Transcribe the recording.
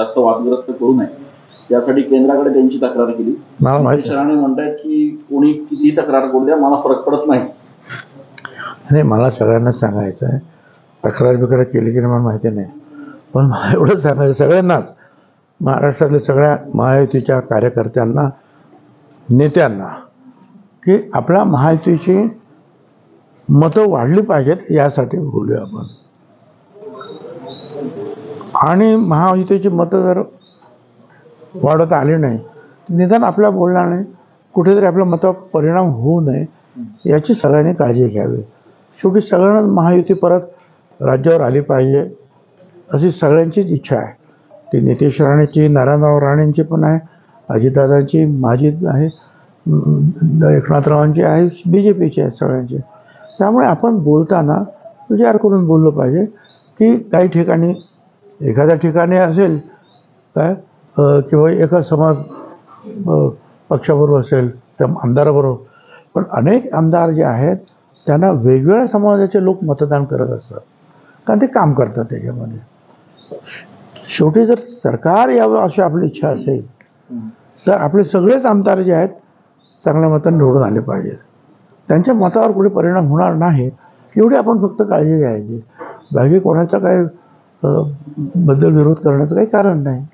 जास्त वादग्रस्त करू नये यासाठी केंद्राकडे त्यांची तक्रार केली. शहाणे म्हणतात की कोणी किती तक्रार करू द्या, मला फरक पडत नाही. नाही, मला सगळ्यांनाच सांगायचं आहे, तक्रार बिक्रार केली की मला माहिती नाही, पण मला एवढंच सांगायचं सगळ्यांनाच, महाराष्ट्रातल्या सगळ्या महायुतीच्या कार्यकर्त्यांना, नेत्यांना, की आपल्या महायुतीची मतं वाढली पाहिजेत यासाठी बोलूया आपण. आणि महायुतीची मतं जर वाढत आली नाही, निदान आपल्या बोलण्याने कुठेतरी आपल्या मतावर परिणाम होऊ नये याची सगळ्यांनी काळजी घ्यावी. शेवटी सगळ्यांना महायुती परत राज्यावर आली पाहिजे अशी सगळ्यांचीच इच्छा आहे. ती नितेश राणेची, नारायणराव राणेंची पण आहे, अजितदादांची, माझी आहे, एकनाथरावांची आहे, BJPची आहे, सगळ्यांची. त्यामुळे आपण बोलताना विचार करून बोललं पाहिजे की काही ठिकाणी, एखाद्या ठिकाणी असेल काय किंवा एका समाज पक्षाबरोबर असेल त्या आमदाराबरोबर, पण अनेक आमदार जे आहेत त्यांना वेगवेगळ्या समाजाचे लोक मतदान करत असतात, कारण ते काम करतात त्याच्यामध्ये. शेवटी जर सरकार यावं अशी आपली इच्छा असेल तर आपले सगळेच आमदार जे आहेत चांगल्या मताने निवडून आले पाहिजेत. त्यांच्या मतावर कुठे परिणाम होणार नाही एवढी आपण फक्त काळजी घ्यायची. बाकी कोणाचा काही बद्दल विरोध करण्याचं काही कारण नाही.